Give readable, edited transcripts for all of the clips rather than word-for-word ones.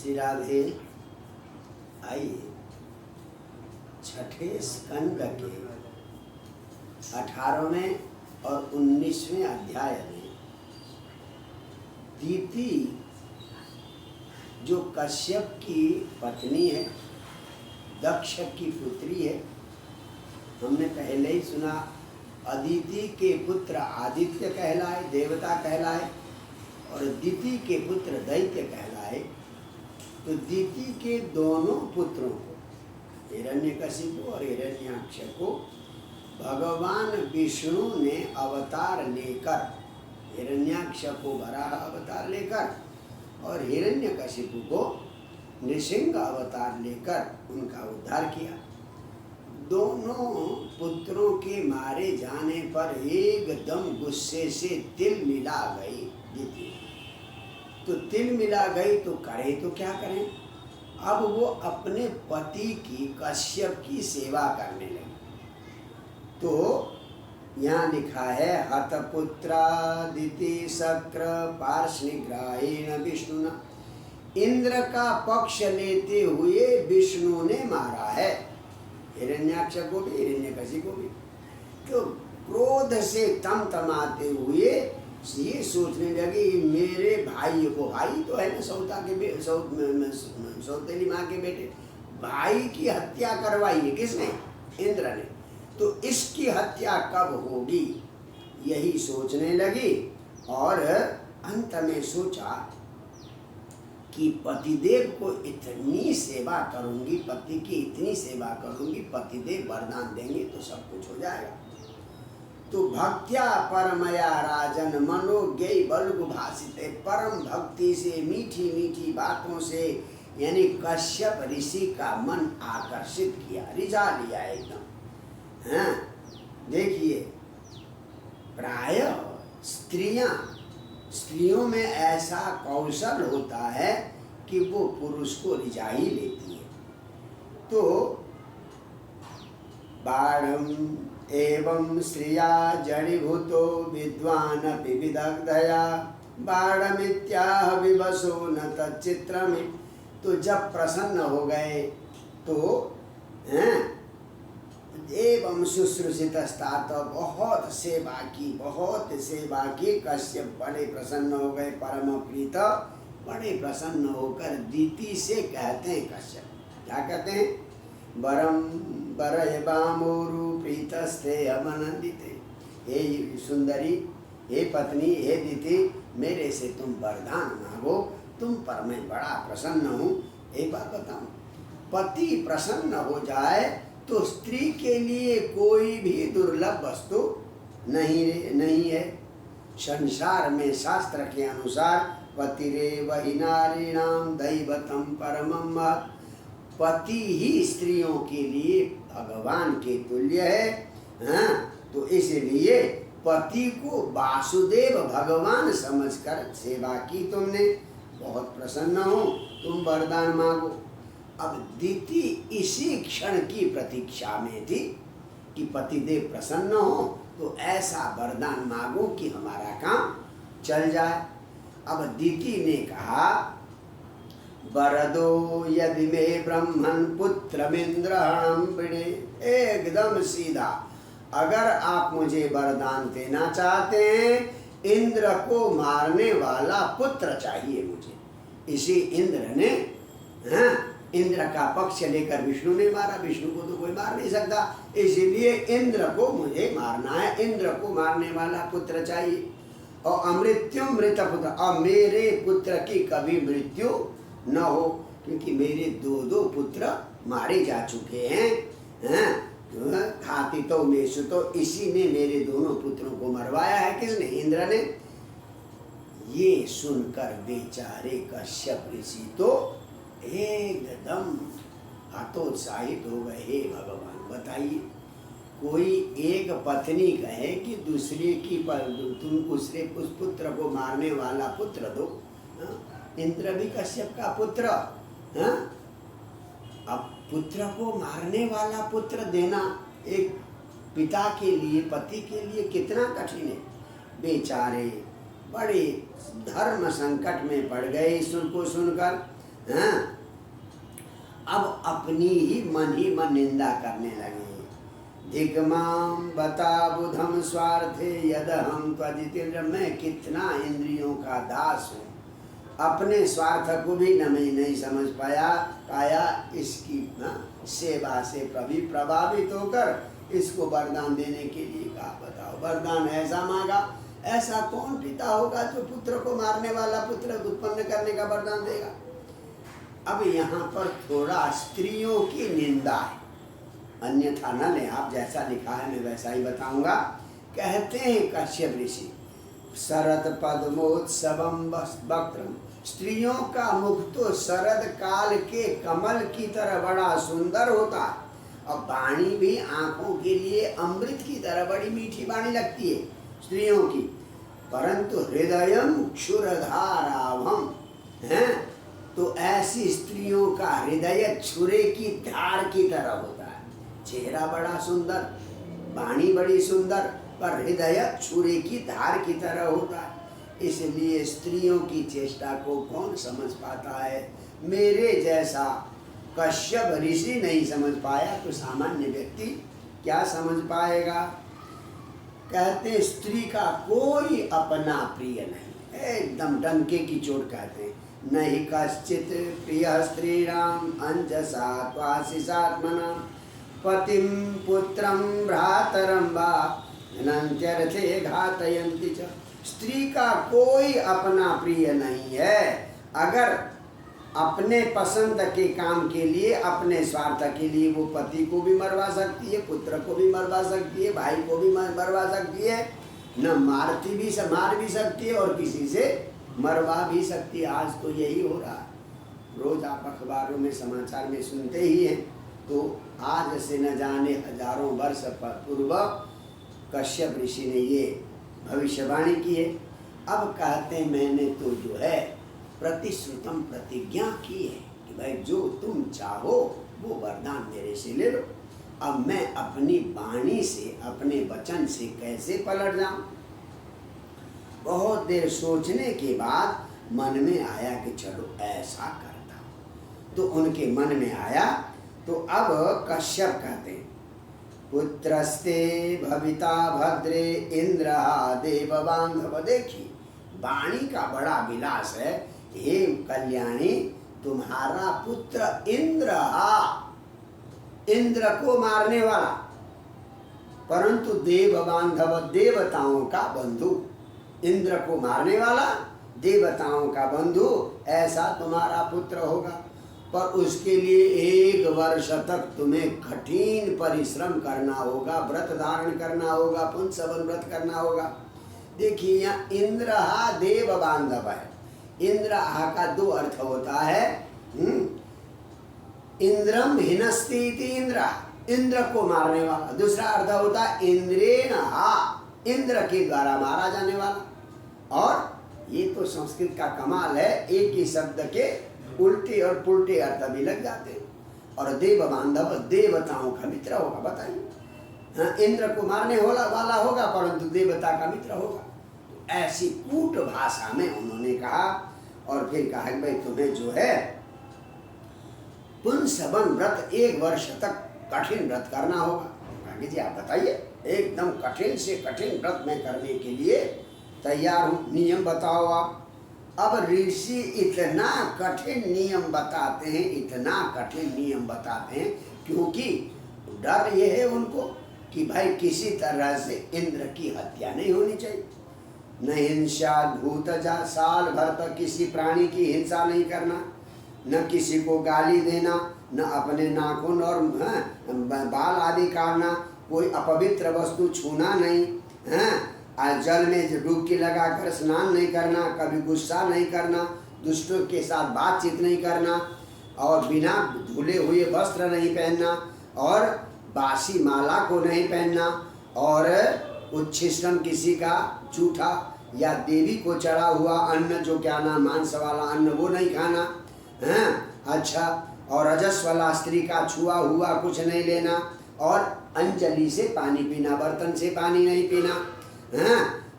श्री राधे। आइए छठे स्कंद के 18वें और 19वें अध्याय में दीति जो कश्यप की पत्नी है, दक्ष की पुत्री है, हमने पहले ही सुना। अदिति के पुत्र आदित्य कहलाए, देवता कहलाए, और दिति के पुत्र दैत्य कहलाए। तो दिति के दोनों पुत्रों को, हिरण्यकशिपु और हिरण्याक्ष को, भगवान विष्णु ने अवतार लेकर, हिरण्याक्ष को वराह अवतार लेकर और हिरण्यकशिपु को नृसिंह अवतार लेकर उनका उद्धार किया। दोनों पुत्रों के मारे जाने पर एकदम गुस्से से तिल मिला गई दीति। तो तिल मिला गई तो करे तो क्या करें। अब वो अपने पति की, कश्यप की सेवा करने लगी। तो यहाँ लिखा है, हतपुत्रा दिति शक्र पार्श्वनिग्राहेण विष्णुना। इंद्र का पक्ष लेते हुए विष्णु ने मारा है हिरण्याक्ष को भी, हिरण्यकशिपु को भी। तो क्रोध से तमतमाते हुए ये सोचने लगे, मेरे भाई को, भाई तो है ना सौतेली माँ के बेटे, भाई की हत्या करवाई है किसने? इंद्र ने। तो इसकी हत्या कब होगी यही सोचने लगी। और अंत में सोचा कि पतिदेव को इतनी सेवा करूंगी, पति की इतनी सेवा करूंगी, पतिदेव वरदान देंगे तो सब कुछ हो जाएगा। तो भक्त्या परमया राजन मनोज्ञ बल्गु भाषिते, परम भक्ति से, मीठी मीठी बातों से, यानी कश्यप ऋषि का मन आकर्षित किया, रिझा लिया एकदम। हाँ, देखिए प्रायः स्त्रियों में ऐसा कौशल होता है कि वो पुरुष को रिझा ही लेती है। तो बाढ़म एवं श्रिया जड़ीभूतो विद्वान अपि विदग्धया बाढ़मित्याह विवशो न तच्चित्रमि। तो जब प्रसन्न हो गए तो एवं शुश्रूषितस्तात, बहुत सेवा की कश्यप बड़े प्रसन्न हो गए, परम प्रीत, बड़े प्रसन्न होकर दीति से कहते हैं कश्यप, क्या कहते हैं? वरम वरयवामोरु प्रीतस्ते अमनंदिते। हे सुंदरी, हे पत्नी, हे दीति, मेरे से तुम वरदान मांगो, तुम पर मैं बड़ा प्रसन्न हूँ। एक बात बताऊँ, पति प्रसन्न हो जाए तो स्त्री के लिए कोई भी दुर्लभ वस्तु नहीं है। संसार में शास्त्र के अनुसार पतिरेव हि नारीणां दैवतं परमं महत्। पति ही स्त्रियों के लिए भगवान के तुल्य है। हाँ, तो इसलिए पति को वासुदेव भगवान समझकर सेवा की तुमने, बहुत प्रसन्न हो, तुम वरदान मांगो। अब दीति इसी क्षण की प्रतीक्षा में थी कि पतिदेव प्रसन्न हो तो ऐसा वरदान मांगो कि हमारा काम चल जाए। अब दीति ने कहा, वरदो यदि मे ब्रह्मन् पुत्रमिन्द्रहणं वृणे। एकदम सीधा, अगर आप मुझे वरदान देना चाहते हैं, इंद्र को मारने वाला पुत्र चाहिए मुझे। इसी इंद्र ने, इंद्र का पक्ष लेकर विष्णु ने मारा, विष्णु को तो कोई मार नहीं सकता, इसलिए इंद्र को मुझे मारना है, इंद्र को मारने वाला पुत्र चाहिए। और अमृत्यु मृत पुत्र, और मेरे पुत्र की कभी मृत्यु न हो, क्योंकि मेरे दो पुत्र मारे जा चुके हैं। हाथी तो मेषु, तो इसी ने मेरे दोनों पुत्रों को मरवाया है। किसने? इंद्र ने। ये सुनकर बेचारे कश्यप ऋषि तो एकदम हतोत्साहित हो गए। हे भगवान, बताइए, कोई एक पत्नी कहे कि दूसरे की तुम उस पुत्र को मारने वाला पुत्र दो। इंद्र भी कश्यप का पुत्र। अब पुत्र को मारने वाला पुत्र देना एक पिता के लिए, पति के लिए कितना कठिन है। बेचारे बड़े धर्म संकट में पड़ गए ईश्वर को सुनकर। हाँ, अब अपनी ही मन निंदा करने लगे। दिग्माम बता बुधम स्वार्थे यद हम त्वजितिर्, मैं कितना इंद्रियों का दास हूँ, अपने स्वार्थ को भी नहीं समझ पाया इसकी सेवा से कभी प्रभावित होकर इसको वरदान देने के लिए कहा। बताओ, वरदान ऐसा मांगा, ऐसा कौन पिता होगा जो पुत्र को मारने वाला पुत्र उत्पन्न करने का वरदान देगा। अब यहाँ पर थोड़ा स्त्रियों की निंदा है, अन्यथा न ले, आप जैसा लिखा है मैं वैसा ही बताऊंगा। कहते हैं कश्यप ऋषि, शरद पद्मोत्सवम वक्त्रम, स्त्रियों का मुख तो शरद काल के कमल की तरह बड़ा सुंदर होता है, और वाणी भी आंखों के लिए अमृत की तरह बड़ी मीठी वाणी लगती है स्त्रियों की, परंतु हृदयम क्षुरधारावम है, तो ऐसी स्त्रियों का हृदय छुरे की धार की तरह होता है। चेहरा बड़ा सुंदर, वाणी बड़ी सुंदर, पर हृदय छुरे की धार की तरह होता है। इसलिए स्त्रियों की चेष्टा को कौन समझ पाता है। मेरे जैसा कश्यप ऋषि नहीं समझ पाया तो सामान्य व्यक्ति क्या समझ पाएगा। कहते स्त्री का कोई अपना प्रिय नहीं, एकदम डंके की चोट कहते हैं। नहीं कश्चित प्रिय स्त्रीणाम अंजसा त्वाशिषात्मना, पतिम पुत्रम भ्रातरम वा धनंत्यर्थे घातयन्ति च। स्त्री का कोई अपना प्रिय नहीं है। अगर अपने पसंद के काम के लिए, अपने स्वार्थ के लिए वो पति को भी मरवा सकती है, पुत्र को भी मरवा सकती है, भाई को भी मरवा सकती है, न मार भी सकती है और किसी से मरवा भी सकती है। आज तो यही हो रहा है, रोज आप अखबारों में समाचार में सुनते ही हैं। तो आज से न जाने हजारों वर्ष पूर्व कश्यप ऋषि ने ये भविष्यवाणी की है। अब कहते हैं मैंने तो जो है प्रतिश्रुतम प्रतिज्ञा की है कि भाई जो तुम चाहो वो वरदान मेरे से ले लो। अब मैं अपनी वाणी से, अपने वचन से कैसे पलट जाऊं। बहुत देर सोचने के बाद मन में आया कि चलो ऐसा करता हूं। तो उनके मन में आया। तो अब कश्यप कहते हैं, पुत्रस्ते भविता भद्रे इंद्र देव बांधव। देखी वाणी का बड़ा विलास है। हे कल्याणी, तुम्हारा पुत्र इंद्र, इंद्र को मारने वाला, परंतु देव बांधव, देवताओं का बंधु, इंद्र को मारने वाला, देवताओं का बंधु, ऐसा तुम्हारा पुत्र होगा। पर उसके लिए 1 वर्ष तक तुम्हें कठिन परिश्रम करना होगा, व्रत धारण करना होगा, पुंसवन व्रत करना होगा। देखिए यहाँ इंद्र देव बांधव है। इंद्र का 2 अर्थ होता है। इंद्रम हिनस्ति इति इंद्र, इंद्र को मारने वाला। दूसरा अर्थ होता है इंद्रेण, इंद्र के द्वारा मारा जाने वाला। और ये तो संस्कृत का कमाल है, एक ही शब्द के उल्टे और पुल्टे अर्थ भी लग जाते हैं। और देव बांधव, देवताओं का मित्र होगा। बताइए, इंद्र को मारने वाला होगा परंतु देवता का मित्र होगा। तो ऐसी कूट भाषा में उन्होंने कहा। और फिर कहा कि भाई तुम्हें जो है पुंसवन व्रत 1 वर्ष तक कठिन व्रत करना होगा। जी आप बताइए, एकदम कठिन से कठिन व्रत में करने के लिए तैयार हूँ, नियम बताओ आप। अब ऋषि इतना कठिन नियम बताते हैं, इतना कठिन नियम बताते हैं, क्योंकि डर ये है उनको कि भाई किसी तरह से इंद्र की हत्या नहीं होनी चाहिए। न हिंसा भूतजा, साल भर तक किसी प्राणी की हिंसा नहीं करना, न किसी को गाली देना, न अपने नाखून और बाल आदि काटना, कोई अपवित्र वस्तु छूना नहीं, जल में डुबकी लगाकर स्नान नहीं करना, कभी गुस्सा नहीं करना, दुष्टों के साथ बातचीत नहीं करना, और बिना धुले हुए वस्त्र नहीं पहनना, और बासी माला को नहीं पहनना, और उच्छिष्टम किसी का झूठा या देवी को चढ़ा हुआ अन्न, जो क्या नाम मांस वाला अन्न, वो नहीं खाना है। अच्छा, और रजस वाला स्त्री का छुआ हुआ कुछ नहीं लेना, और अंजलि से पानी पीना, बर्तन से पानी नहीं पीना।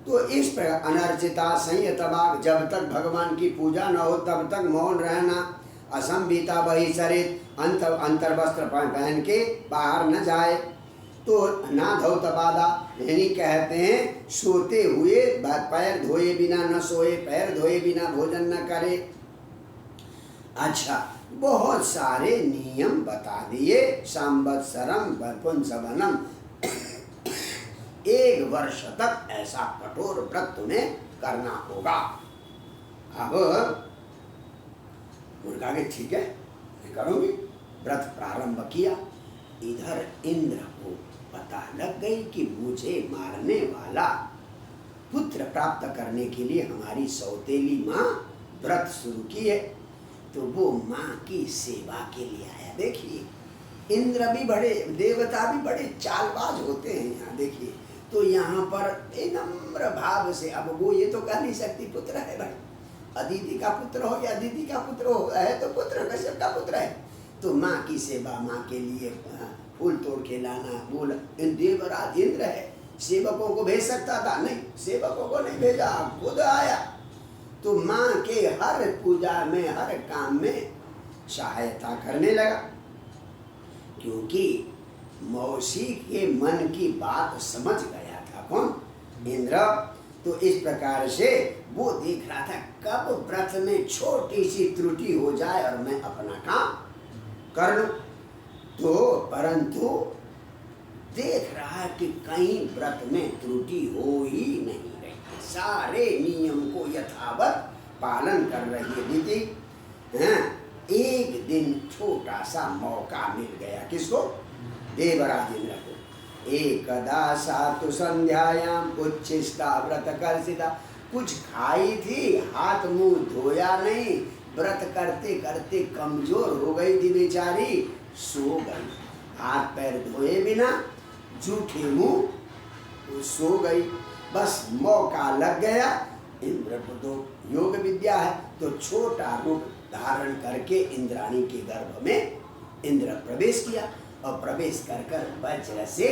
तो इस प्रकार अनर्चिता संयतवाग, जब तक भगवान की पूजा न हो तब तक मौन रहना, असंभीता बहिशरित, अंतर्वस्त्र पहन के बाहर न जाए। तो ना धौत बाधा, यानी कहते हैं सोते हुए पैर धोए बिना न सोए, पैर धोए बिना भोजन न करे। अच्छा, बहुत सारे नियम बता दिए। संवत्सरम पुंसवनम, 1 वर्ष तक ऐसा कठोर व्रत तुम्हें करना होगा। अब मुर्गा के ठीक है, मैं करूंगी। व्रत प्रारंभ किया। इधर इंद्र को पता लग गई कि मुझे मारने वाला पुत्र प्राप्त करने के लिए हमारी सौतेली माँ व्रत शुरू की है। तो वो माँ की सेवा के लिए आया। देखिए, इंद्र भी बड़े, देवता भी बड़े चालबाज होते हैं। यहाँ देखिए, तो यहाँ पर विनम्र भाव से, अब वो ये तो कह नहीं सकती पुत्र है भाई, अदिति का पुत्र हो या अदिति का पुत्र हो, है तो पुत्र, कश्यप का पुत्र है। तो माँ की सेवा, माँ के लिए फूल तोड़ के लाना, बोल देवराज इंद्र है, सेवकों को भेज सकता था, नहीं, सेवकों को नहीं भेजा, खुद आया। तो माँ के हर पूजा में, हर काम में सहायता करने लगा, क्योंकि मौसी के मन की बात समझ गया था। कौन? इंद्र। तो इस प्रकार से वो देख रहा था कब व्रत में छोटी सी त्रुटि हो जाए और मैं अपना काम कर लूं। तो परंतु देख रहा कि कहीं व्रत में त्रुटि हो ही नहीं रही, सारे नियम को यथावत पालन कर रही है दीदी। एक दिन छोटा सा मौका मिल गया। किसको? देवराज इंद्र को। एकदा सातु संध्यायाम उच्छिष्टा व्रत कर्षिता, कुछ खाई थी, हाथ मुंह धोया नहीं, व्रत करते करते कमजोर हो गई थी बेचारी, सो गई, हाथ पैर धोए बिना झूठे मुंह सो गई। बस मौका लग गया। इंद्र को तो योग विद्या है, तो छोटा रूप धारण करके इंद्राणी के गर्भ में इंद्र प्रवेश किया। और प्रवेश कर कर वज्र से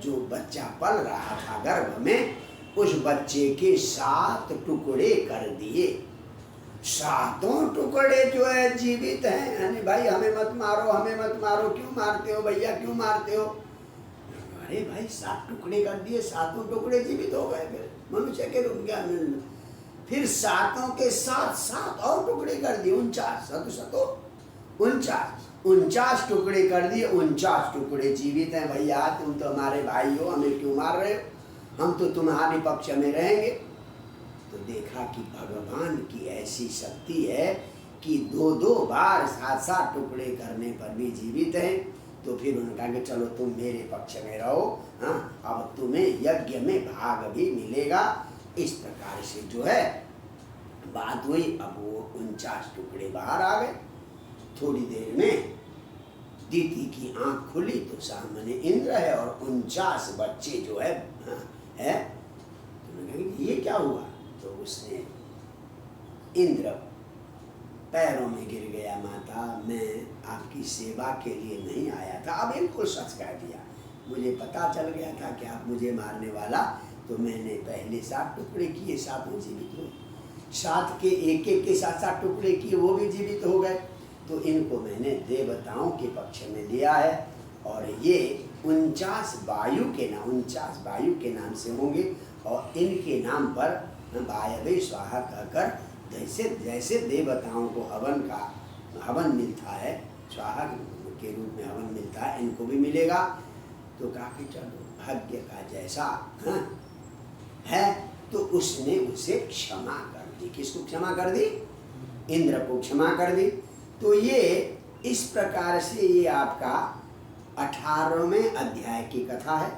जो बच्चा पल रहा था गर्भ में, उस बच्चे के 7 टुकड़े कर दिए। 7 टुकड़े जो है जीवित हैं। यानी भाई हमें मत मारो, हमें मत मारो, क्यों मारते हो भैया, क्यों मारते हो? अरे भाई 7 टुकड़े कर दिए, 7 टुकड़े जीवित हो गए। फिर मनुष्य के रूप में फिर 7 के साथ 7 और टुकड़े कर दिए, 49 टुकड़े कर दिए। 49 टुकड़े जीवित हैं। भैया तुम तो हमारे भाई हो, हमें क्यों मार रहे हो? हम तो तुम्हारे पक्ष में रहेंगे। तो देखा कि भगवान की ऐसी शक्ति है कि 2-2 बार 7-7 टुकड़े करने पर भी जीवित हैं। तो फिर उनका कि चलो तुम मेरे पक्ष में रहो, हाँ, अब तुम्हें यज्ञ में भाग भी मिलेगा। इस प्रकार से जो है बात हुई। अब वो 49 टुकड़े बाहर आ गए। थोड़ी देर में दीति की आंख खुली तो सामने इंद्र है और 49 बच्चे जो है, हाँ, है। तो मैंने कहा ये क्या हुआ? तो उसने, इंद्र पैरों में गिर गया, माता मैं आपकी सेवा के लिए नहीं आया था। अब बिल्कुल सच कह दिया, मुझे पता चल गया था कि आप मुझे मारने वाला, तो मैंने पहले 7 टुकड़े किए, 7 जीवित हुए। 7 के एक के 7-7 टुकड़े किए, वो भी जीवित हो गए। तो इनको मैंने देवताओं के पक्ष में लिया है और ये 49 वायु के नाम से होंगे। और इनके नाम पर वायवे स्वाहा कहकर, जैसे देवताओं को हवन मिलता है, स्वाहा के रूप में हवन मिलता है, इनको भी मिलेगा। तो कहा कि चलो भाग्य का जैसा, हाँ, है। तो उसने उसे क्षमा कर दी। किसको क्षमा कर दी? इंद्र को क्षमा कर दी। तो ये इस प्रकार से ये आपका 18वें अध्याय की कथा है।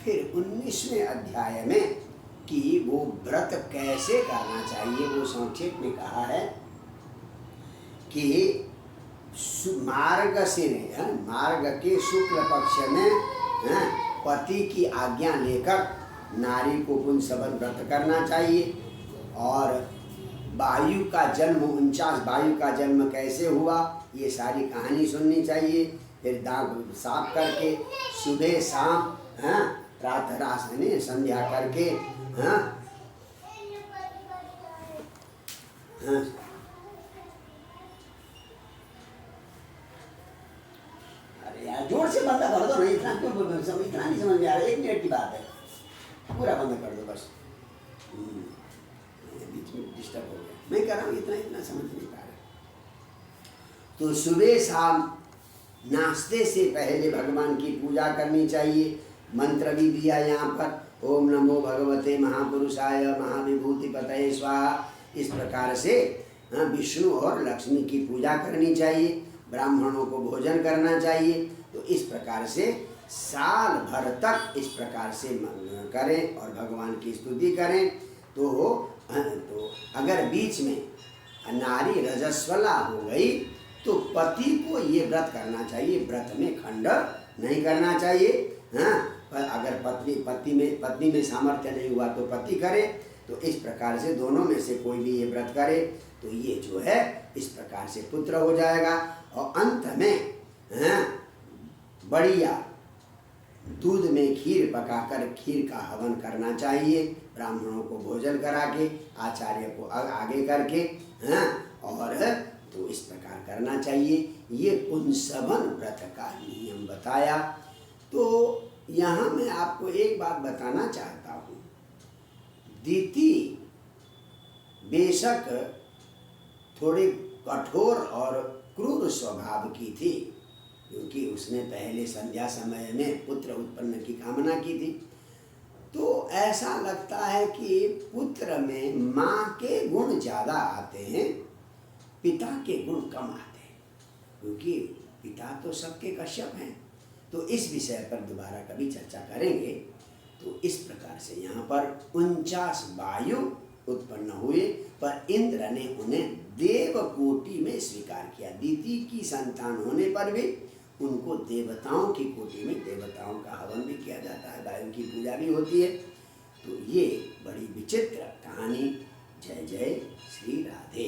फिर 19वें अध्याय में कि वो व्रत कैसे करना चाहिए, वो संक्षेप में कहा है कि मार्ग के शुक्ल पक्ष में पति की आज्ञा लेकर नारी को पुंसवन व्रत करना चाहिए। और वायु का जन्म, 49 वायु का जन्म कैसे हुआ, ये सारी कहानी सुननी चाहिए। फिर दांत साफ करके सुबह शाम, हाँ, प्रातः संध्या करके, हाँ, हाँ, जोर से बंद कर दो, नहीं इतना क्यों बोल रहे हो, इतना नहीं समझ में आ रहा, 1 मिनट की बात है, पूरा बंद कर दो बस। बीच में डिस्टर्ब हो गया, मैं कह रहा हूँ इतना समझ नहीं पा रहे। तो सुबह शाम नाश्ते से पहले भगवान की पूजा करनी चाहिए। मंत्र भी दिया यहाँ पर, ओम नमो भगवते महापुरुषाय महाविभूति पतये स्वाहा। इस प्रकार से विष्णु और लक्ष्मी की पूजा करनी चाहिए, ब्राह्मणों को भोजन करना चाहिए। तो इस प्रकार से साल भर तक इस प्रकार से करें और भगवान की स्तुति करें। तो अगर बीच में नारी रजस्वला हो गई तो पति को ये व्रत करना चाहिए, व्रत में खंड नहीं करना चाहिए। पर अगर पत्नी में सामर्थ्य नहीं हुआ तो पति करे। तो इस प्रकार से दोनों में से कोई भी ये व्रत करे तो ये जो है इस प्रकार से पुत्र हो जाएगा। और अंत में बढ़िया दूध में खीर पकाकर खीर का हवन करना चाहिए, ब्राह्मणों को भोजन करा के, आचार्य को आगे करके, और तो इस प्रकार करना चाहिए। ये पुंसवन व्रत का नियम बताया। तो यहाँ मैं आपको एक बात बताना चाहता हूँ, दीति बेशक थोड़ी कठोर और क्रूर स्वभाव की थी, क्योंकि उसने पहले संध्या समय में पुत्र उत्पन्न की कामना की थी। तो ऐसा लगता है कि पुत्र में माँ के गुण ज़्यादा आते हैं, पिता के गुण कम आते हैं, क्योंकि पिता तो सबके कश्यप हैं। तो इस विषय पर दोबारा कभी चर्चा करेंगे। तो इस प्रकार से यहाँ पर 49 वायु उत्पन्न हुए, पर इंद्र ने उन्हें देव कोटि में स्वीकार किया। दीति की संतान होने पर भी उनको देवताओं की कोटि में, देवताओं का हवन भी किया जाता है, वायु की पूजा भी होती है। तो ये बड़ी विचित्र कहानी। जय जय श्री राधे।